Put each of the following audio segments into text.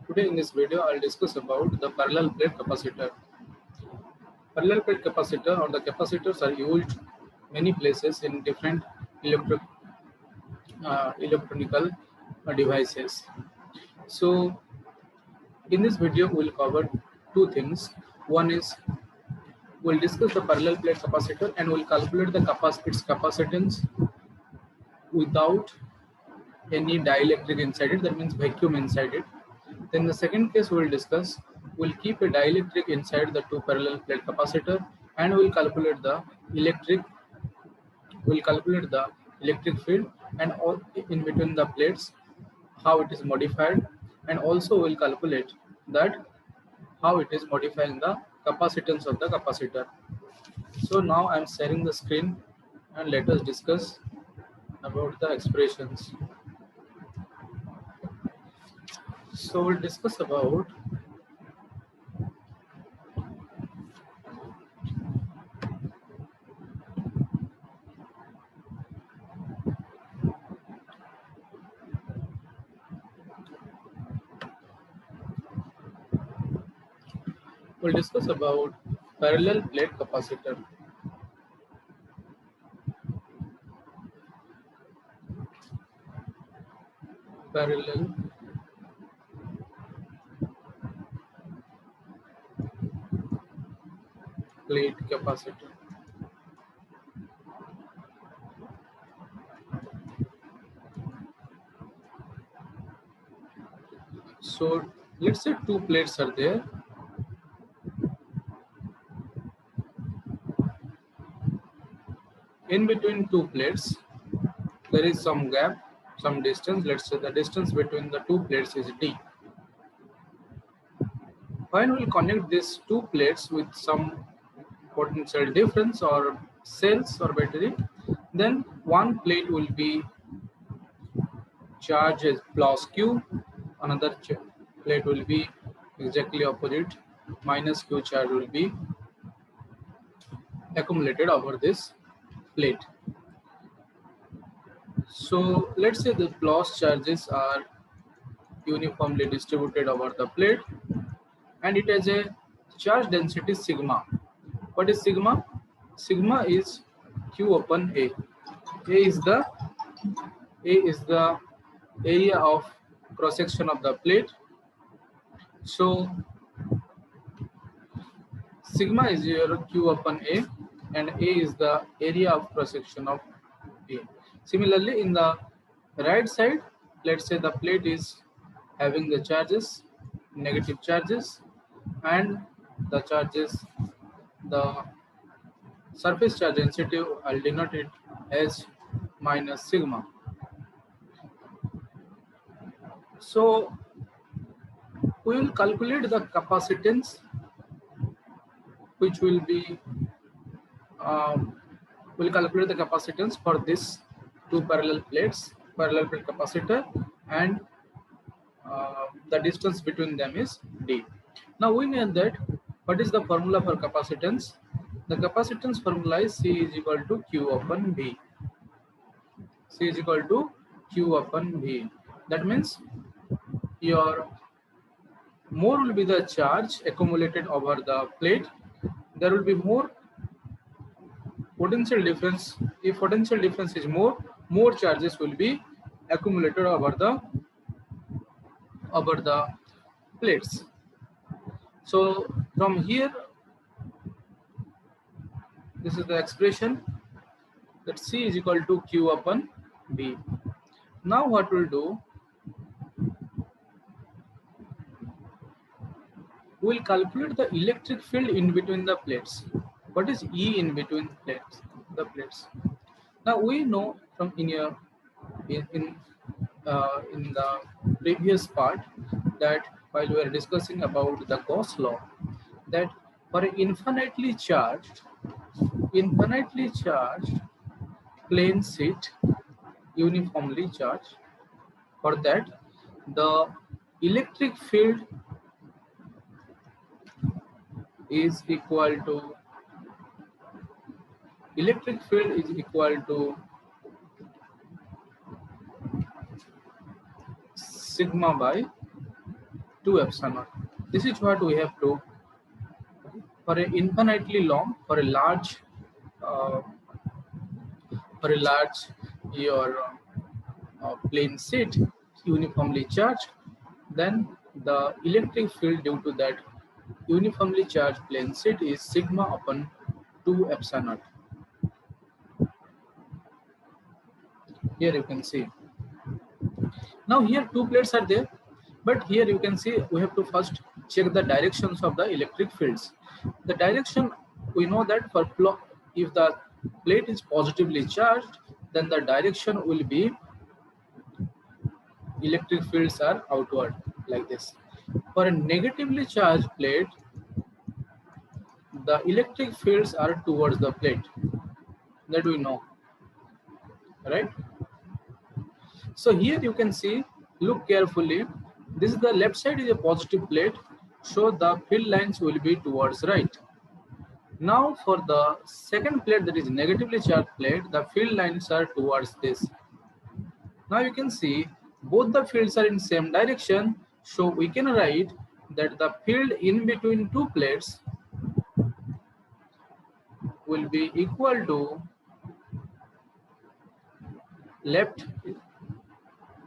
Today in this video, I'll discuss about the parallel plate capacitor. Parallel plate capacitor or the capacitors are used many places in different electronical devices. So in this video, we'll cover two things. One is we'll discuss the parallel plate capacitor and we'll calculate the its capacitance without any dielectric inside it, that means vacuum inside it. Then the second case we'll discuss, we'll keep a dielectric inside the two parallel plate capacitor and we'll calculate the electric field and all in between the plates, how it is modified, and also we'll calculate that how it is modifying the capacitance of the capacitor. So now I'm sharing the screen and let us discuss about the expressions. So we'll discuss about parallel plate capacitor. Parallel plate capacitor. So let's say two plates are there. In between two plates, there is some gap, some distance. Let's say the distance between the two plates is d. When we'll connect these two plates with some potential difference or cells or battery, then one plate will be charged as plus Q, another plate will be exactly opposite, minus Q charge will be accumulated over this plate. So let's say the plus charges are uniformly distributed over the plate and it has a charge density sigma. What is sigma? Sigma is Q upon A. A is the area of cross section of the plate. So sigma is your Q upon A and A is the area of cross section of A. Similarly, in the right side, let's say the plate is having the charges, negative charges, and the surface charge density, I'll denote it as minus sigma. So we will calculate the capacitance, which will be we'll calculate the capacitance for this two parallel plate capacitor, and the distance between them is d. Now we know that what is the formula for capacitance? The capacitance formula is C is equal to Q upon V. C is equal to Q upon V. That means your more will be the charge accumulated over the plate. There will be more potential difference. If potential difference is more charges will be accumulated over the plates. So from here, this is the expression that C is equal to Q upon V. Now what we'll do, we'll calculate the electric field in between the plates. What is E in between the plates? Now we know from in the previous part that while we are discussing about the Gauss law, that for an infinitely charged plane sheet, uniformly charged, for that the electric field is equal to sigma by 2 epsilon naught. This is what we have to, for a infinitely long, uh, for a large your plane sheet uniformly charged, then the electric field due to that uniformly charged plane sheet is sigma upon 2 epsilon naught. Here you can see. Now here two plates are there, but here you can see we have to first check the directions of the electric fields. The direction, we know that for if the plate is positively charged, then the direction will be electric fields are outward like this. For a negatively charged plate, the electric fields are towards the plate. That we know, right? So here you can see, look carefully. This is the left side is a positive plate, so the field lines will be towards right. Now for the second plate, that is negatively charged plate, the field lines are towards this. Now you can see both the fields are in same direction, so we can write that the field in between two plates will be equal to left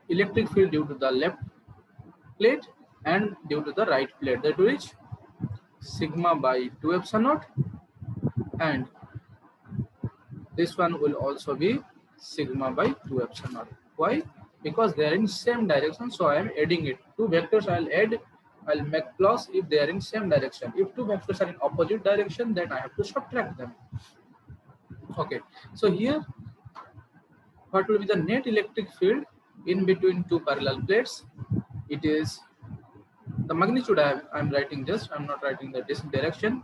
electric field due to the left plate and due to the right plate, that is sigma by 2 epsilon naught, and this one will also be sigma by 2 epsilon naught. Why? Because they are in same direction, so I am adding it. Two vectors I'll add, I'll make plus if they are in same direction. If two vectors are in opposite direction, then I have to subtract them. Okay, so here what will be the net electric field in between two parallel plates? It is the magnitude I'm writing, just I'm not writing the direction.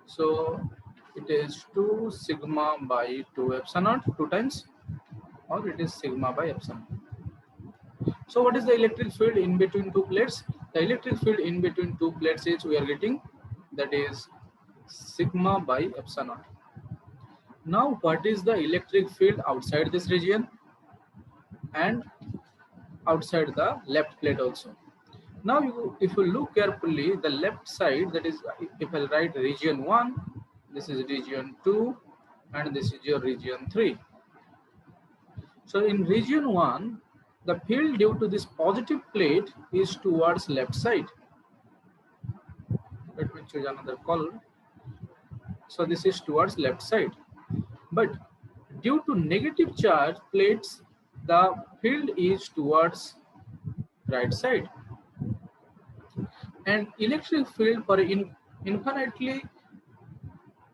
So it is 2 sigma by 2 epsilon naught, 2 times, or it is sigma by epsilon. So what is the electric field in between two plates? The electric field in between two plates is, we are getting, that is sigma by epsilon naught. Now what is the electric field outside this region and outside the left plate also? Now if you look carefully, the left side, that is, if I write region 1, this is region 2, and this is your region 3. So in region 1, the field due to this positive plate is towards left side. Let me choose another color. So this is towards left side. But due to negative charge plates, the field is towards right side. And electric field for infinitely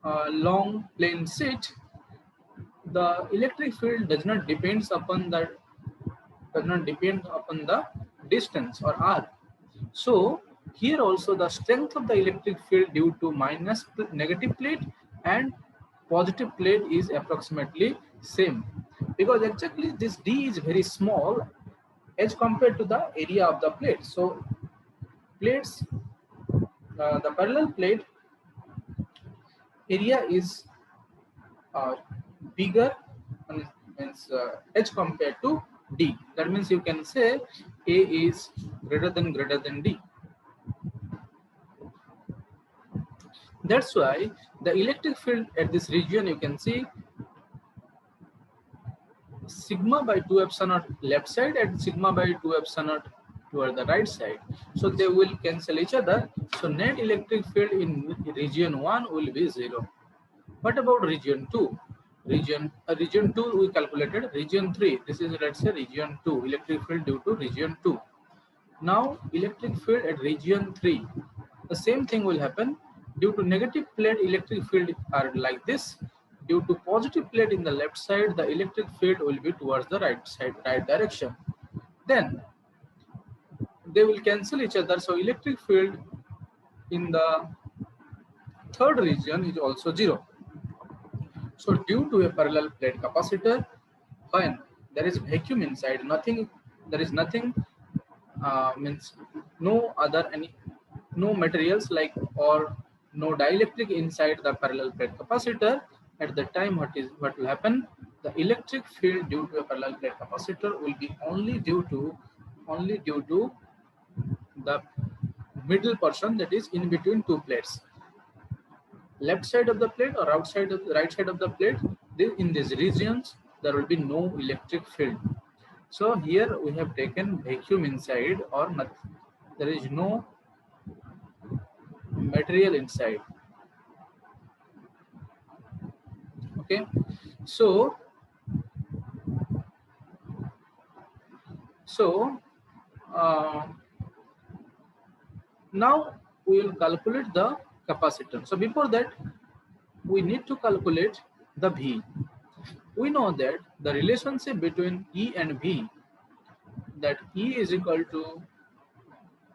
long plane sheet, the electric field does not depend upon the distance or r. So here also the strength of the electric field due to negative plate and positive plate is approximately same, because exactly this d is very small as compared to the area of the plate. So plates, the parallel plate area is bigger, means h compared to d. That means you can say a is greater than d. That's why the electric field at this region, you can see sigma by 2 epsilon naught left side and sigma by 2 epsilon naught toward the right side. So they will cancel each other. So net electric field in region 1 will be 0. What about region 2? Region 2 we calculated. Region 3, this is, let's say, region 2, electric field due to region 2. Now electric field at region 3, the same thing will happen. Due to negative plate, electric field are like this. Due to positive plate in the left side, the electric field will be towards the right side, right direction. Then they will cancel each other. So electric field in the third region is also 0. So due to a parallel plate capacitor, when there is vacuum inside, there is nothing, means no materials like, or no dielectric inside the parallel plate capacitor. At the time, what will happen? The electric field due to a parallel plate capacitor will be only due to the middle portion, that is in between two plates, left side of the plate or outside of the right side of the plate. In these regions there will be no electric field. So here we have taken vacuum inside, or not, there is no material inside. Okay, so uh, now we will calculate the capacitance. So before that, we need to calculate the V. We know that the relationship between E and V, that E is equal to,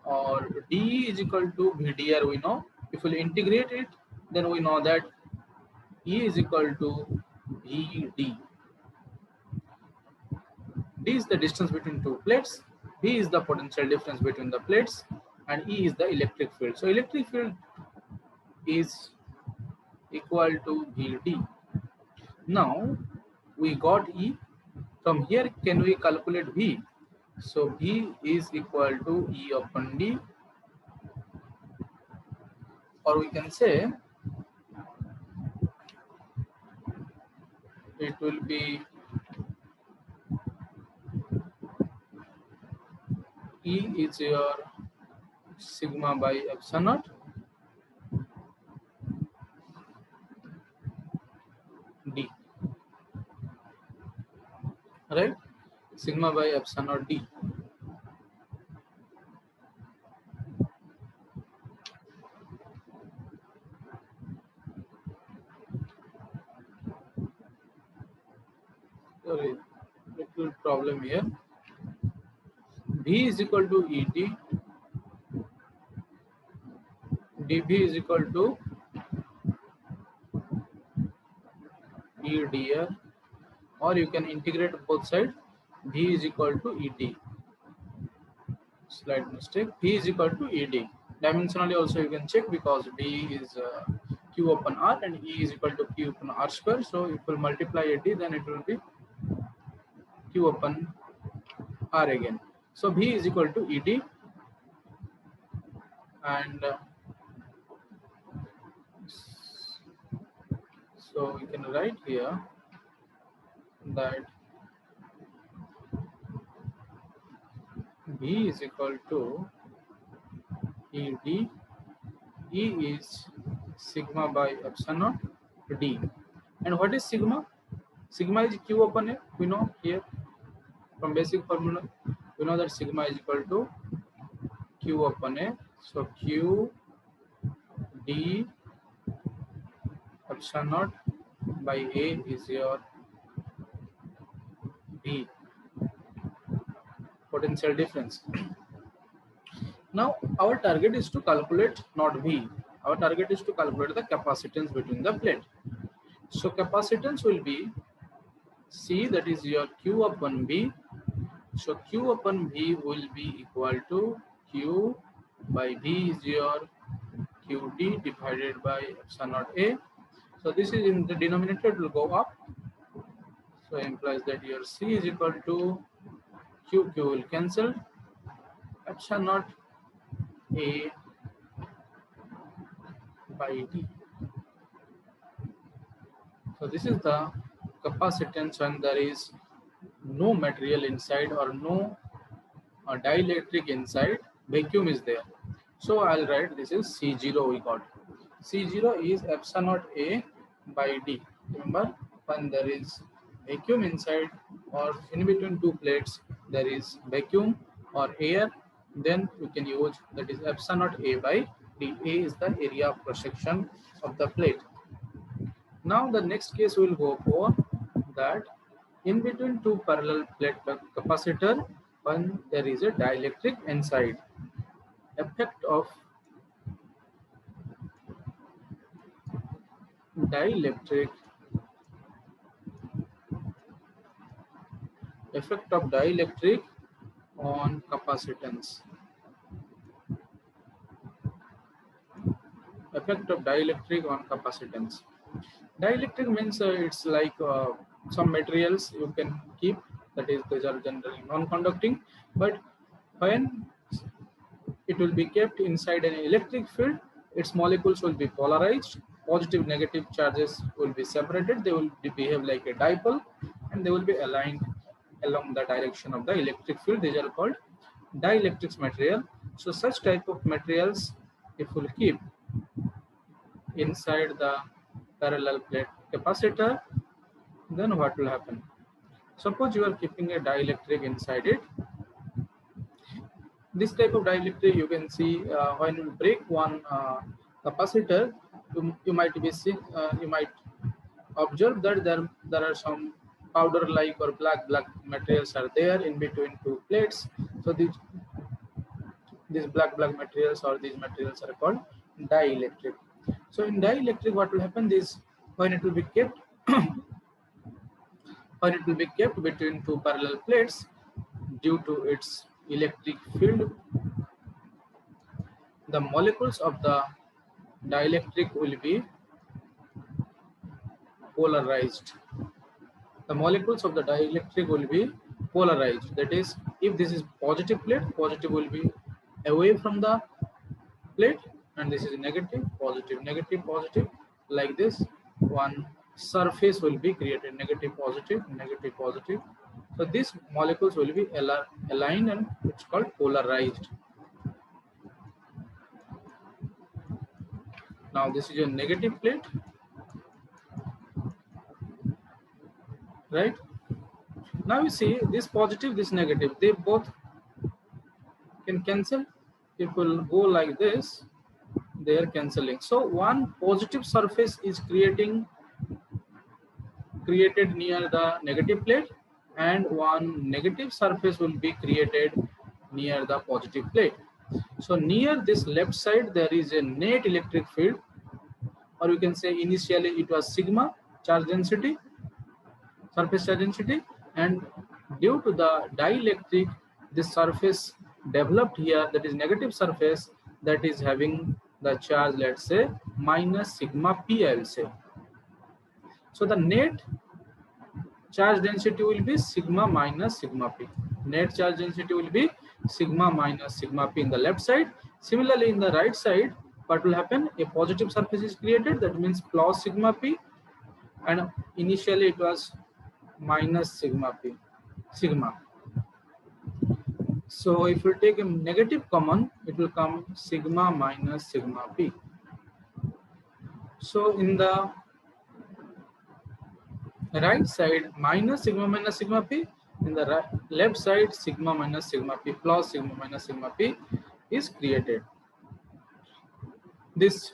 or D is equal to VDR, we know. If we integrate it, then we know that E is equal to VD. D is the distance between two plates, V is the potential difference between the plates, and E is the electric field. So electric field is equal to VD. Now we got E. From here, can we calculate V? So V is equal to E upon D, or we can say it will be E is your sigma by epsilon naught D, right? Sigma by epsilon naught D. Sorry, little problem here. V is equal to ET, dV is equal to EDR, or you can integrate both sides. V is equal to ET. Slight mistake. V is equal to ED. Dimensionally also you can check, because V is Q upon R and E is equal to Q upon R square. So if we multiply ED, then it will be Q upon R again. So V is equal to ED, and so we can write here that V is equal to ED. E is sigma by epsilon naught D. And what is sigma? Sigma is Q upon A. We know here from basic formula, we know that sigma is equal to Q upon A. So Q D epsilon naught by A is your V, potential difference. Now our target is to calculate not V. Our target is to calculate the capacitance between the plate. So capacitance will be C, that is your Q upon V. So Q upon V will be equal to Q by V is your QD divided by epsilon naught A. So this is in the denominator, it will go up. So implies that your C is equal to Q will cancel, epsilon naught A by D. So this is the capacitance when there is no material inside or no dielectric inside, vacuum is there. So I'll write this is C0 we got. C0 is epsilon naught A by D. Remember, when there is vacuum inside or in between two plates, there is vacuum or air, then we can use that is epsilon naught A by D. A is the area of cross section of the plate. Now the next case we will go for that in between two parallel plate capacitor, when there is a dielectric inside. Effect of dielectric on capacitance. Effect of dielectric on capacitance. Dielectric means it's like some materials you can keep, that is these are generally non-conducting, but when it will be kept inside an electric field. Its molecules will be polarized. Positive, negative charges will be separated. They will behave like a dipole, and they will be aligned along the direction of the electric field. These are called dielectric material. So such type of materials, if we keep inside the parallel plate capacitor, then what will happen? Suppose you are keeping a dielectric inside it. This type of dielectric, you can see when you break one capacitor, you might be you might observe that there are some powder like or black materials are there in between two plates. So these black materials or these materials are called dielectric. So in dielectric, what will happen is when it will be kept when it will be kept between two parallel plates, due to its electric field, the molecules of the dielectric will be polarized. The molecules of the dielectric will be polarized. That is, if this is positive plate, positive will be away from the plate, and this is negative, positive, negative, positive. Like this, one surface will be created, negative, positive, negative, positive. So these molecules will be aligned, and it's called polarized. Now this is your negative plate, right? Now you see this positive, this negative, they both can cancel. If we'll go like this, they are cancelling. So one positive surface is created near the negative plate, and one negative surface will be created near the positive plate. So near this left side, there is a net electric field, or you can say initially it was sigma charge density, surface charge density, and due to the dielectric, this surface developed here, that is negative surface, that is having the charge, let's say minus sigma p, I will say. So the net charge density will be sigma minus sigma p. Net charge density will be sigma minus sigma p in the left side. Similarly, in the right side, what will happen? A positive surface is created, that means plus sigma p, and initially it was minus sigma p, sigma. So if we take a negative common, it will come sigma minus sigma p. So in the right side, minus sigma p, in the left side, sigma minus sigma p plus sigma minus sigma p is created. This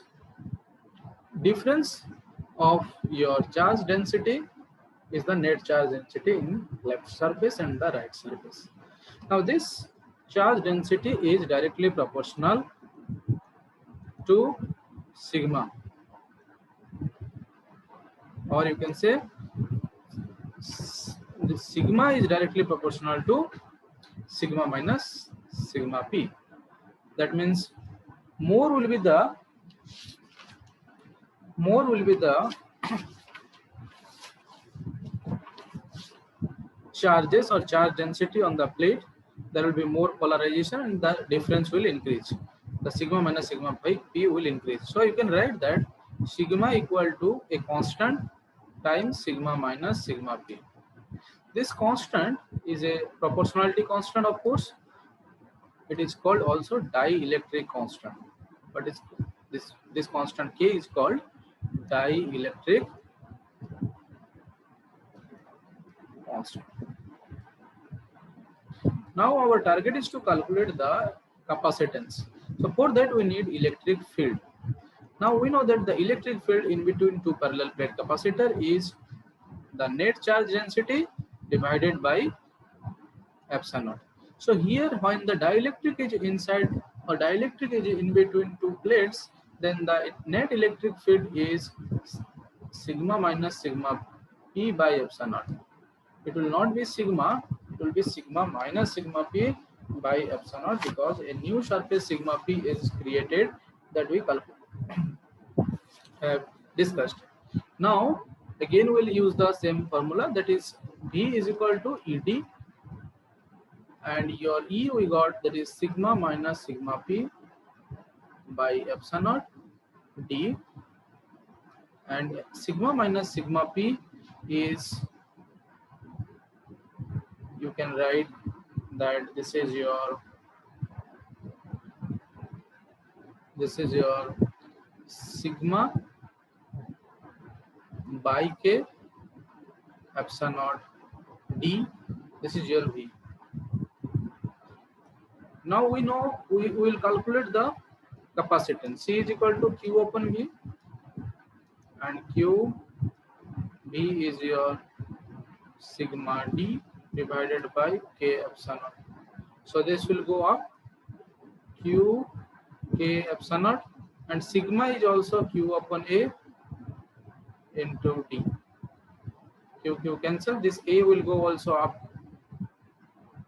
difference of your charge density is the net charge density in left surface and the right surface. Now this charge density is directly proportional to sigma, or you can say the sigma is directly proportional to sigma minus sigma p. That means more will be the charges or charge density on the plate, there will be more polarization, and the difference will increase. The sigma minus sigma p will increase. So you can write that sigma equal to a constant times sigma minus sigma p. This constant is a proportionality constant, of course. It is called also dielectric constant. But it's this constant k is called dielectric constant. Now our target is to calculate the capacitance. So for that we need electric field. Now we know that the electric field in between two parallel plate capacitor is the net charge density divided by epsilon naught. So here when the dielectric is inside or dielectric is in between two plates, then the net electric field is sigma minus sigma p by epsilon naught. It will not be sigma, it will be sigma minus sigma p by epsilon naught, because a new surface sigma p is created that we have discussed. Now again we'll use the same formula, that is V is equal to ED and your E we got, that is sigma minus sigma p by epsilon naught d, and sigma minus sigma p is, you can write that this is your sigma by k epsilon naught d, this is your V. Now we know we will calculate the capacitance. C is equal to Q upon V, and Q B is your sigma D divided by K epsilon naught. So this will go up Q K epsilon naught, and sigma is also Q upon A into D. Q cancel, this A will go also up.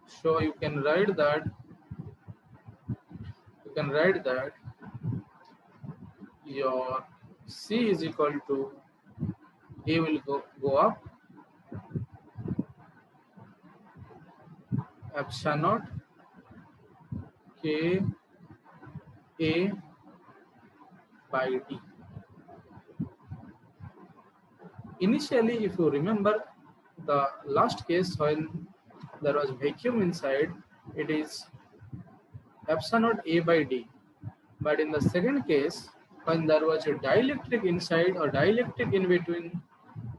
So you can write that your C is equal to, A will go up epsilon naught K A by D. Initially, if you remember the last case when there was vacuum inside, it is epsilon naught A by D. But in the second case, when there was a dielectric inside or dielectric in between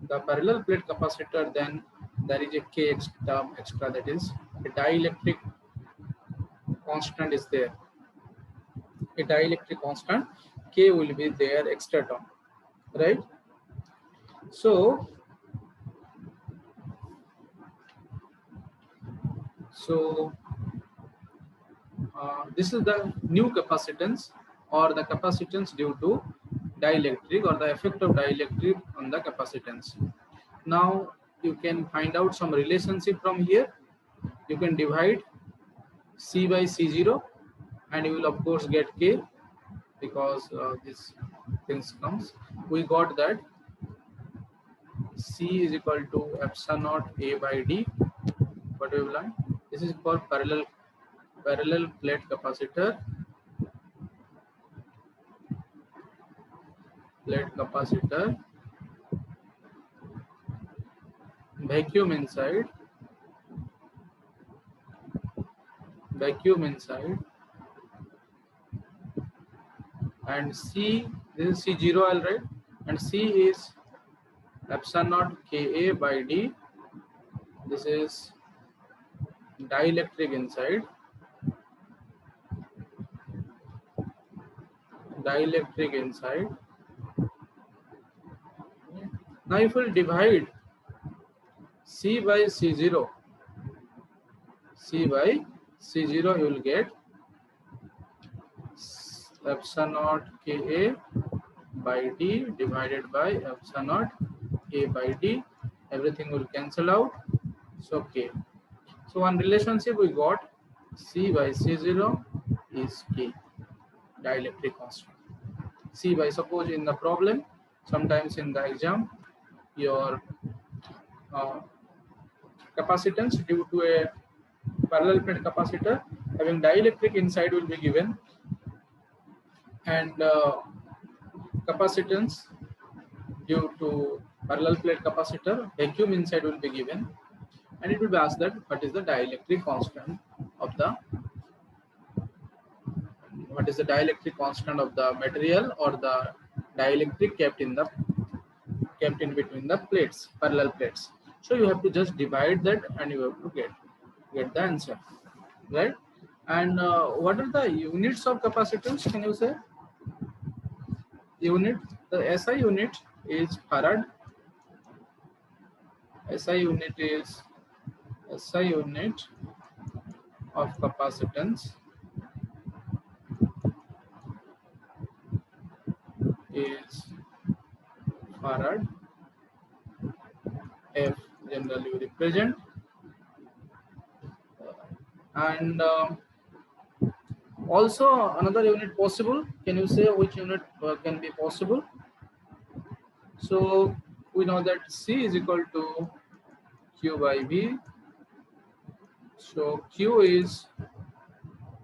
the parallel plate capacitor, then there is a K term extra, that is a dielectric constant is there. A dielectric constant K will be there, extra term, right? So this is the new capacitance, or the capacitance due to dielectric, or the effect of dielectric on the capacitance. Now you can find out some relationship from here. You can divide C by C0, and you will of course get K, because this things comes. We got that C is equal to epsilon naught A by D. What we have learned? This is for parallel plate capacitor. Vacuum inside, and C, this is C0 I'll write, and C is epsilon naught Ka by D. This is dielectric inside, Now if we divide C by C0, you will get epsilon naught Ka by D divided by epsilon naught A by D. Everything will cancel out. So K. So one relationship we got, C by C0 is K, dielectric constant. C by, suppose in the problem, sometimes in the exam, your capacitance due to a parallel plate capacitor having dielectric inside will be given, and capacitance due to parallel plate capacitor vacuum inside will be given, and it will be asked that what is the dielectric constant of the material, or the dielectric kept in between the plates, parallel plates. So you have to just divide that, and you have to get the answer, right? And what are the units of capacitance? Can you say unit? The SI unit is farad. SI unit of capacitance is farad. F generally we represent, and also another unit possible. Can you say which unit can be possible? So we know that C is equal to Q by V. So q is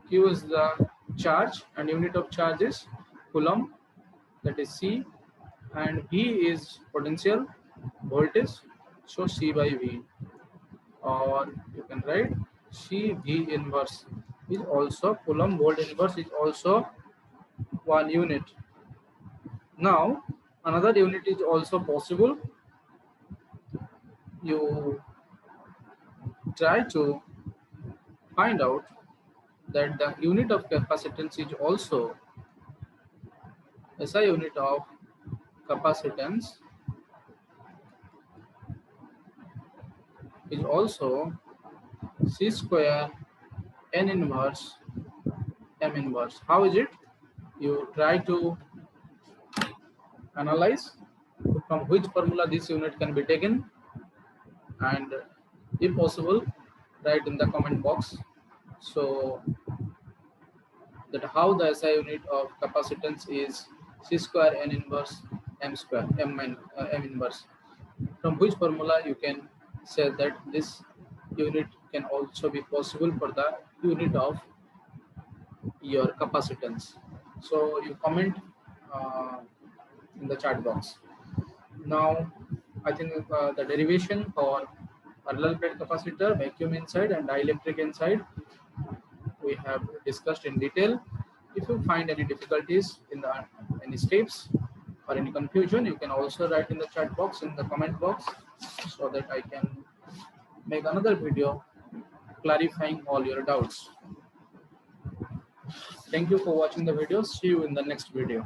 the charge and unit of charge is coulomb, that is C, and V is potential voltage, so C by V, or you can write C V inverse is also coulomb volt inverse is also 1 unit. Now another unit is also possible. You try to find out that the unit of capacitance is also SI unit of capacitance is also C square N inverse M inverse. How is it? You try to analyze from which formula this unit can be taken, and if possible write in the comment box so that how the SI unit of capacitance is C square N inverse M square M inverse. From which formula you can say that this unit can also be possible for the unit of your capacitance. So you comment uh, in the chat box. Now I think the derivation for parallel plate capacitor, vacuum inside and dielectric inside we have discussed in detail. If you find any difficulties in the any steps or any confusion, you can also write in the chat box, in the comment box, so that I can make another video clarifying all your doubts. Thank you for watching the video. See you in the next video.